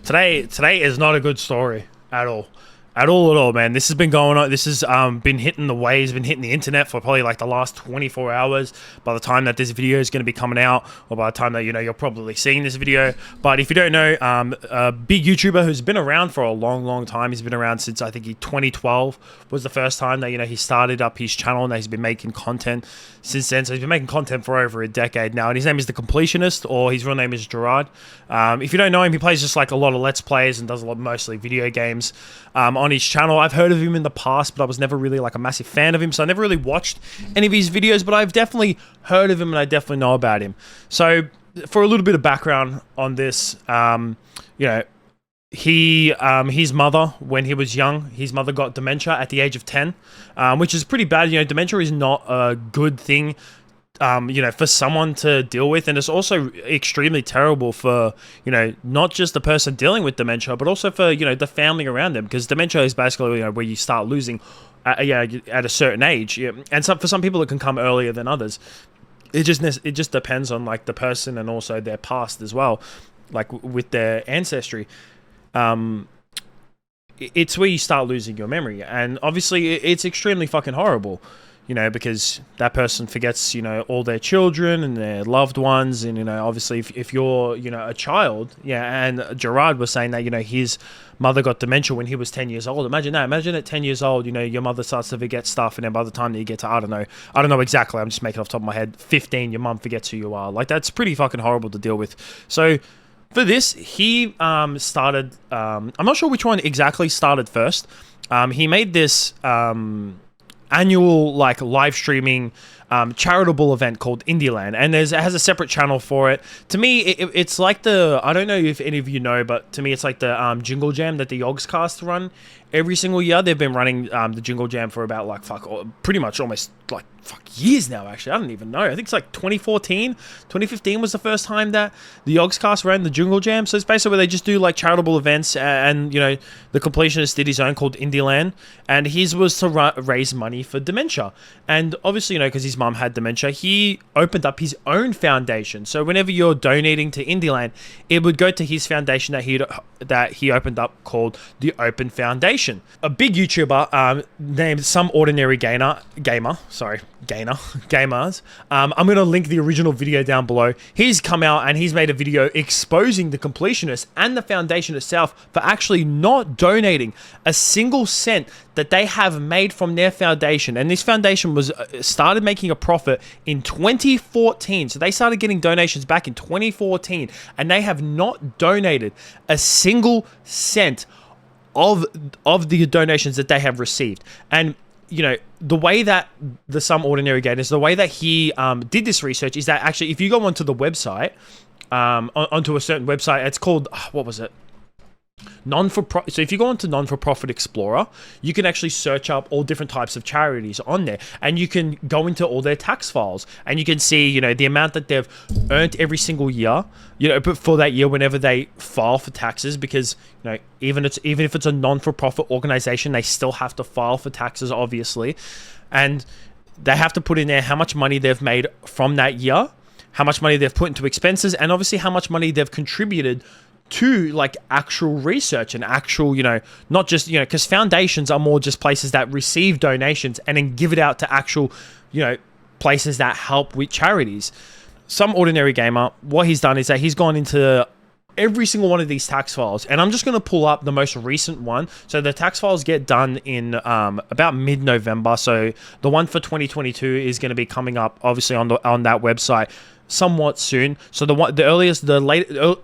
Today is not a good story at all. At all, man. This has been going on. This has been hitting the waves, been hitting the internet for probably like the last 24 hours. By the time that this video is going to be coming out, or by the time that you're probably seeing this video. But if you don't know, a big YouTuber who's been around for a long time. He's been around since I think 2012 was the first time that he started up his channel, and he's been making content since then. So he's been making content for over a decade now, and his name is the Completionist, or his real name is Gerard. If you don't know him, he plays just like a lot of Let's Plays and does a lot mostly video games on his channel. I've heard of him in the past, but I was never really like a massive fan of him, so I never really watched any of his videos, but I've definitely heard of him and I definitely know about him. So for a little bit of background on this, his mother, when he was young, his mother got dementia at the age of 10, which is pretty bad. Dementia is not a good thing for someone to deal with, and it's also extremely terrible for, not just the person dealing with dementia, but also for, the family around them, because dementia is basically, where you start losing at a certain age, and for some people it can come earlier than others. It just depends on like the person and also their past as well, like with their ancestry. It's where you start losing your memory, and obviously it's extremely fucking horrible. Because that person forgets, all their children and their loved ones. And, obviously if you're, a child, and Gerard was saying that, his mother got dementia when he was 10 years old. Imagine that. Imagine at 10 years old, your mother starts to forget stuff. And then by the time that you get to, I don't know exactly. I'm just making it off the top of my head. 15, your mum forgets who you are. Like, that's pretty fucking horrible to deal with. So for this, he started, I'm not sure which one exactly started first. He made this, annual like live streaming charitable event called Indieland, and it has a separate channel for it. To me, it's like I don't know if any of you know, but to me it's like the Jingle Jam that the Yogscast run every single year. They've been running the Jingle Jam for about like pretty much almost like years now. Actually, I don't even know. I think it's like 2015 was the first time that the Yogscast ran the Jingle Jam. So it's basically where they just do like charitable events, and the Completionist did his own called Indieland, and his was to raise money for dementia. And obviously, because his mum had dementia, he opened up his own foundation. So whenever you're donating to Indieland, it would go to his foundation that he opened up called the Open Foundation. A big YouTuber named Some Ordinary Gamers. I'm going to link the original video down below. He's come out and he's made a video exposing the Completionist and the foundation itself for actually not donating a single cent that they have made from their foundation. And this foundation was started making a profit in 2014. So they started getting donations back in 2014, and they have not donated a single cent of the donations that they have received. And the way that the Some Ordinary Gators, the way that he did this research is that actually, if you go onto the website, onto a certain website, it's called, what was it? So if you go onto Non-for-Profit Explorer, you can actually search up all different types of charities on there, and you can go into all their tax files, and you can see, the amount that they've earned every single year, but for that year whenever they file for taxes, because, even if it's a non-for-profit organization, they still have to file for taxes, obviously, and they have to put in there how much money they've made from that year, how much money they've put into expenses, and obviously how much money they've contributed to like actual research and actual, not just, because foundations are more just places that receive donations and then give it out to actual, places that help with charities. Some Ordinary Gamer, what he's done is that he's gone into every single one of these tax files, and I'm just going to pull up the most recent one. So the tax files get done in about mid-November. So the one for 2022 is going to be coming up obviously on that website somewhat soon. So the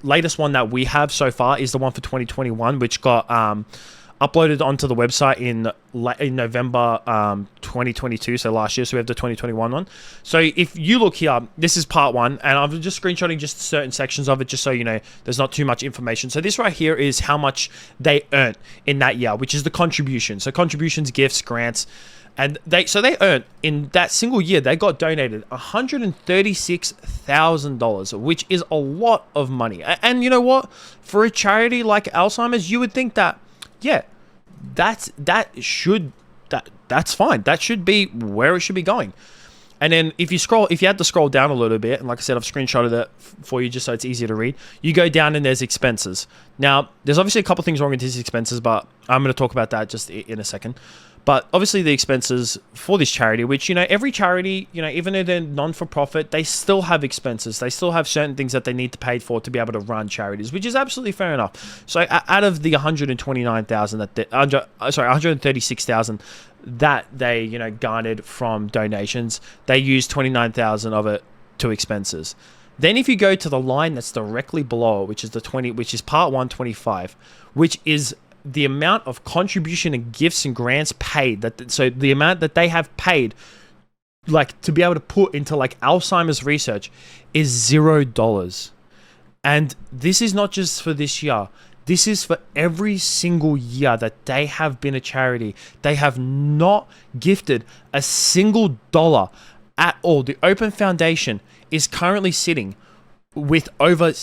latest one that we have so far is the one for 2021, which got uploaded onto the website in November 2022, so last year. So we have the 2021 one. So if you look here, this is part one, and I'm just screenshotting just certain sections of it, just so there's not too much information. So this right here is how much they earned in that year, which is the contribution. So contributions, gifts, grants. And they earned, in that single year, they got donated $136,000, which is a lot of money. And you know what? For a charity like Alzheimer's, you would think that, yeah, that's fine. That should be where it should be going. And then if you had to scroll down a little bit, and like I said, I've screenshotted it for you just so it's easier to read. You go down and there's expenses. Now, there's obviously a couple things wrong with these expenses, but I'm going to talk about that just in a second. But obviously the expenses for this charity, which, every charity, even though they're non-for-profit, they still have expenses. They still have certain things that they need to pay for to be able to run charities, which is absolutely fair enough. So out of the 136,000 that they, garnered from donations, they used 29,000 of it to expenses. Then if you go to the line that's directly below, which is part 125, which is the amount of contribution and gifts and grants paid, so the amount that they have paid, like, to be able to put into like Alzheimer's research, is $0. And this is not just for this year. This is for every single year that they have been a charity. They have not gifted a single dollar at all. The Open Foundation is currently sitting with over,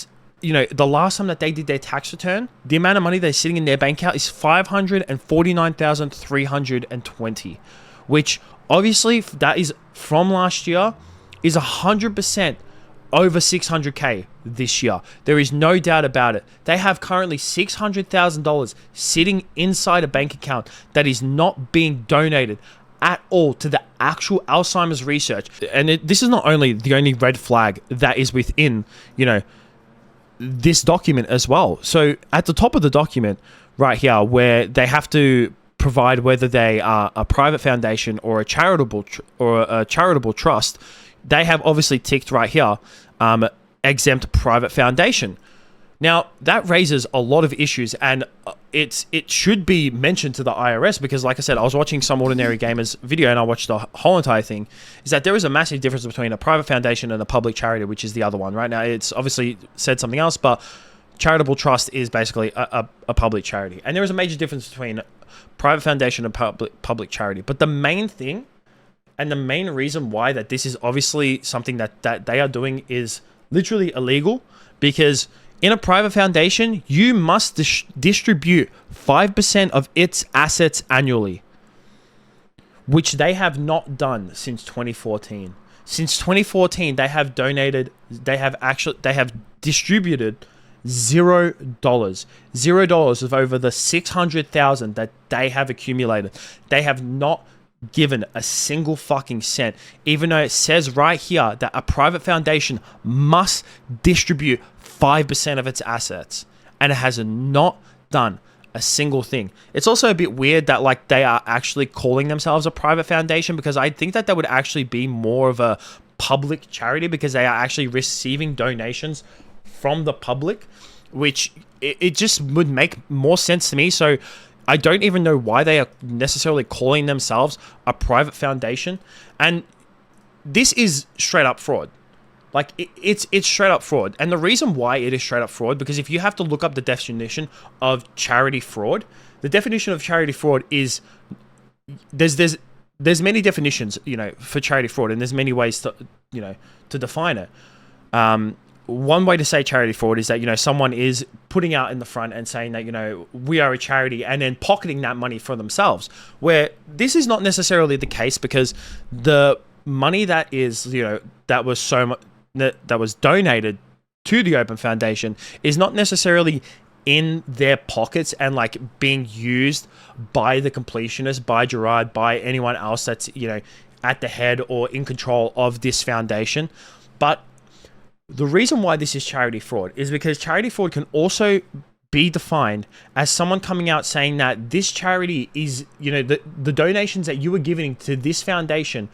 the last time that they did their tax return, the amount of money they're sitting in their bank account is $549,320, which obviously that is from last year, is 100% over 600K this year. There is no doubt about it. They have currently $600,000 sitting inside a bank account that is not being donated at all to the actual Alzheimer's research. And this is not only the only red flag that is within, this document as well. So at the top of the document right here, where they have to provide whether they are a private foundation or a charitable trust, they have obviously ticked right here, exempt private foundation. Now, that raises a lot of issues, and it should be mentioned to the IRS, because, like I said, I was watching Some Ordinary Gamers video, and I watched the whole entire thing, is that there is a massive difference between a private foundation and a public charity, which is the other one. Right now, it's obviously said something else, but charitable trust is basically a public charity. And there is a major difference between private foundation and public charity. But the main thing, and the main reason why that this is obviously something that they are doing is literally illegal, because in a private foundation, you must distribute 5% of its assets annually, which they have not done since 2014. Since 2014, they have distributed $0. $0 of over the 600,000 that they have accumulated. They have not given a single fucking cent, even though it says right here that a private foundation must distribute 5% of its assets, and it has not done a single thing. It's also a bit weird that, like, they are actually calling themselves a private foundation, because I think that would actually be more of a public charity, because they are actually receiving donations from the public, which it just would make more sense to me. So I don't even know why they are necessarily calling themselves a private foundation. And this is straight up fraud. Like, it's straight up fraud. And the reason why it is straight up fraud, because if you have to look up the definition of charity fraud, the definition of charity fraud is, there's many definitions, for charity fraud, and there's many ways to, to define it. One way to say charity fraud is that, someone is putting out in the front and saying that, we are a charity, and then pocketing that money for themselves, where this is not necessarily the case, because the money that is, that was donated to the Open Foundation is not necessarily in their pockets and, like, being used by the Completionist, by Gerard, by anyone else that's, at the head or in control of this foundation. But the reason why this is charity fraud is because charity fraud can also be defined as someone coming out saying that this charity is, the donations that you are giving to this foundation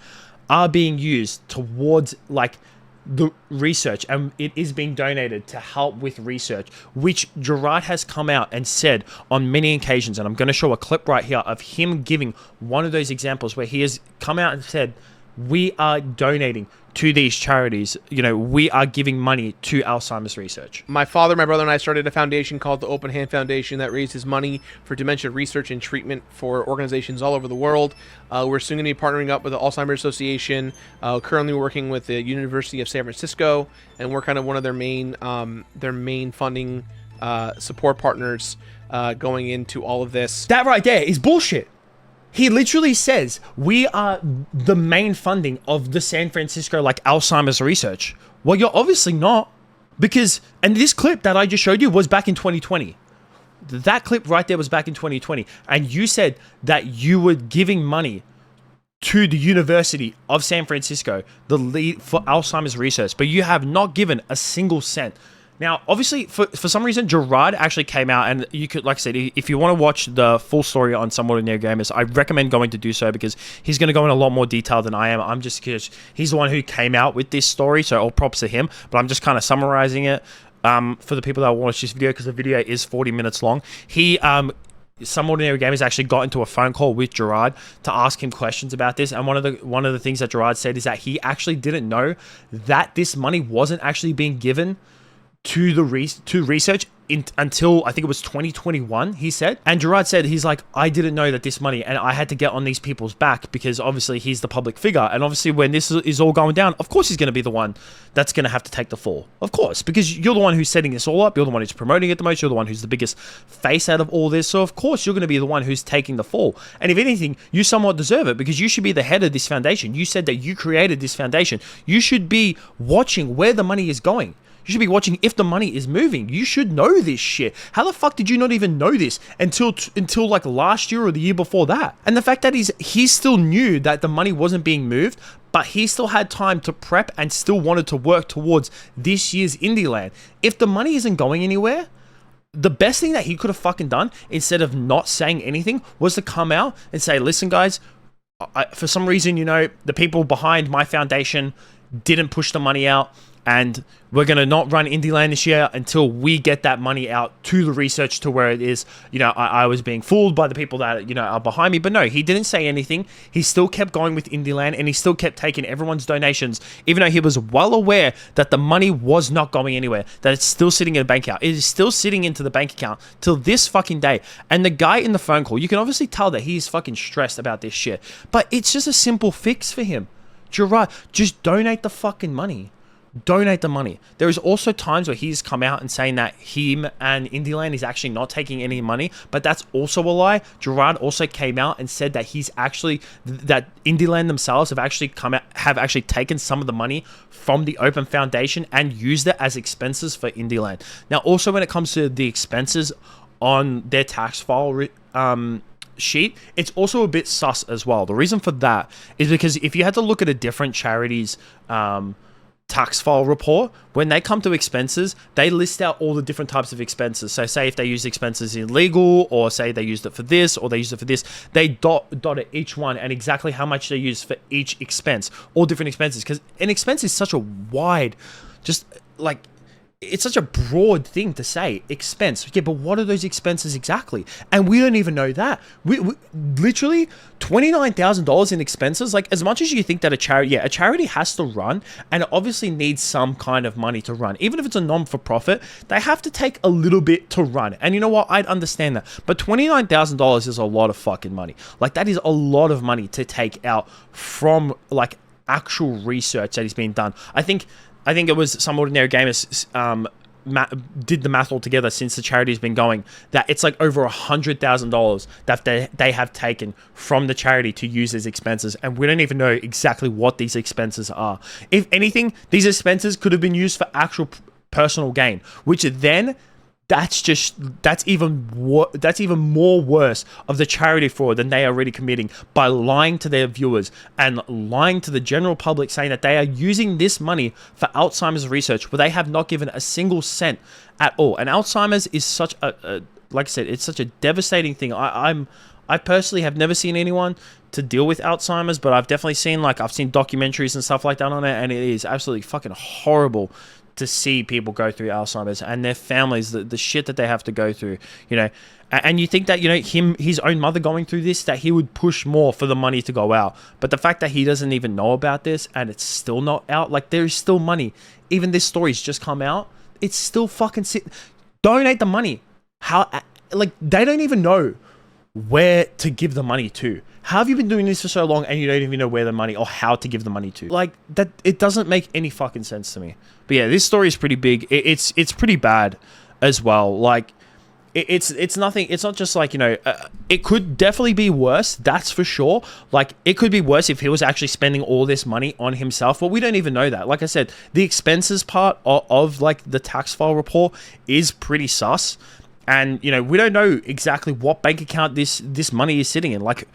are being used towards, like, the research, and it is being donated to help with research, which Gerard has come out and said on many occasions. And I'm going to show a clip right here of him giving one of those examples where he has come out and said, we are donating to these charities. We are giving money to Alzheimer's research. My father, my brother, and I started a foundation called the Open Hand Foundation that raises money for dementia research and treatment for organizations all over the world. We're soon going to be partnering up with the Alzheimer's Association, currently working with the University of San Francisco, and we're kind of one of their main funding support partners going into all of this. That right there is bullshit. He literally says, we are the main funding of the San Francisco, like, Alzheimer's research. Well, you're obviously not. Because, and this clip that I just showed you was back in 2020. That clip right there was back in 2020. And you said that you were giving money to the University of San Francisco, the lead for Alzheimer's research, but you have not given a single cent. Now, obviously, for some reason, Gerard actually came out, and you could, like I said, if you want to watch the full story on Some Ordinary Gamers, I recommend going to do so because he's going to go in a lot more detail than I am. I'm just curious. He's the one who came out with this story, so all props to him, but I'm just kind of summarizing it for the people that watch this video because the video is 40 minutes long. Some Ordinary Gamers actually got into a phone call with Gerard to ask him questions about this, and one of the things that Gerard said is that he actually didn't know that this money wasn't actually being given to research until I think it was 2021, he said. And Gerard said, he's like, I didn't know that this money, and I had to get on these people's back because obviously he's the public figure. And obviously when this is all going down, of course he's going to be the one that's going to have to take the fall. Of course, because you're the one who's setting this all up. You're the one who's promoting it the most. You're the one who's the biggest face out of all this. So of course you're going to be the one who's taking the fall. And if anything, you somewhat deserve it because you should be the head of this foundation. You said that you created this foundation. You should be watching where the money is going. You should be watching if the money is moving. You should know this shit. How the fuck did you not even know this until like last year or the year before that? And the fact that he still knew that the money wasn't being moved, but he still had time to prep and still wanted to work towards this year's Indieland. If the money isn't going anywhere, the best thing that he could have fucking done instead of not saying anything was to come out and say, listen guys, for some reason, the people behind my foundation didn't push the money out, and we're going to not run Indieland this year until we get that money out to the research to where it is. I was being fooled by the people that, are behind me. But no, he didn't say anything. He still kept going with Indieland, and he still kept taking everyone's donations, even though he was well aware that the money was not going anywhere, that it's still sitting in a bank account. It is still sitting into the bank account till this fucking day. And the guy in the phone call, you can obviously tell that he's fucking stressed about this shit. But it's just a simple fix for him. Gerard, just donate the fucking money. Donate the money. There is also times where he's come out and saying that him and Indieland is actually not taking any money, but that's also a lie. Gerard also came out and said that that Indieland themselves have actually taken some of the money from the Open Foundation and used it as expenses for Indieland. Now, also when it comes to the expenses on their tax file sheet, it's also a bit sus as well. The reason for that is because if you had to look at a different charity's tax file report, when they come to expenses, they list out all the different types of expenses. So say if they use expenses in legal, or say they used it for this, or they used it for this, they dot it each one and exactly how much they use for each expense, all different expenses. Because an expense is such a wide, it's such a broad thing to say, expense. Yeah, but what are those expenses exactly? And we don't even know that. We literally $29,000 in expenses. Like, as much as you think that a charity has to run, and it obviously needs some kind of money to run. Even if it's a non-for-profit, they have to take a little bit to run. And you know what? I'd understand that. But $29,000 is a lot of fucking money. Like, that is a lot of money to take out from, like, actual research that is being done. I think it was Some Ordinary Gamers did the math all together since the charity's been going, that it's like over $100,000 that they have taken from the charity to use as expenses, and we don't even know exactly what these expenses are. If anything, these expenses could have been used for actual personal gain, which then that's even more worse of the charity fraud than they are already committing by lying to their viewers and lying to the general public, saying that they are using this money for Alzheimer's research where they have not given a single cent at all. And Alzheimer's is such like I said, it's such a devastating thing. I personally have never seen anyone to deal with Alzheimer's, but I've definitely seen I've seen documentaries and stuff like that on it, and it is absolutely fucking horrible to see people go through Alzheimer's and their families, the shit that they have to go through, and you think that, his own mother going through this, that he would push more for the money to go out. But the fact that he doesn't even know about this and it's still not out, there is still money. Even this story's just come out. It's still fucking donate the money. They don't even know where to give the money to. How have you been doing this for so long and you don't even know where the money or how to give the money to? That it doesn't make any fucking sense to me. But yeah, this story is pretty big. It's pretty bad as well. it's nothing. It's not just like, it could definitely be worse. That's for sure. Like, it could be worse if he was actually spending all this money on himself, but we don't even know that. Like I said, the expenses part of like the tax file report is pretty sus. And, we don't know exactly what bank account this money is sitting in. Like,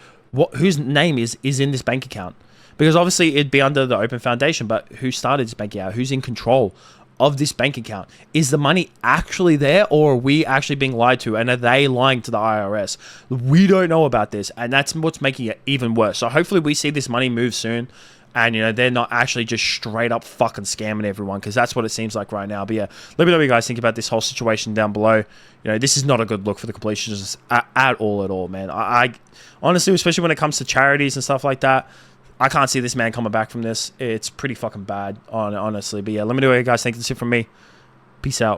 whose name is in this bank account? Because obviously it'd be under the Open Foundation, but who started this bank account? Who's in control of this bank account? Is the money actually there, or are we actually being lied to, and are they lying to the IRS? We don't know about this, and that's what's making it even worse. So hopefully we see this money move soon, and they're not actually just straight up fucking scamming everyone, because that's what it seems like right now. But yeah, let me know what you guys think about this whole situation down below. This is not a good look for the completionists at all, man. I honestly, especially when it comes to charities and stuff like that, I can't see this man coming back from this. It's pretty fucking bad, honestly. But yeah, let me know what you guys think. That's it from me. Peace out.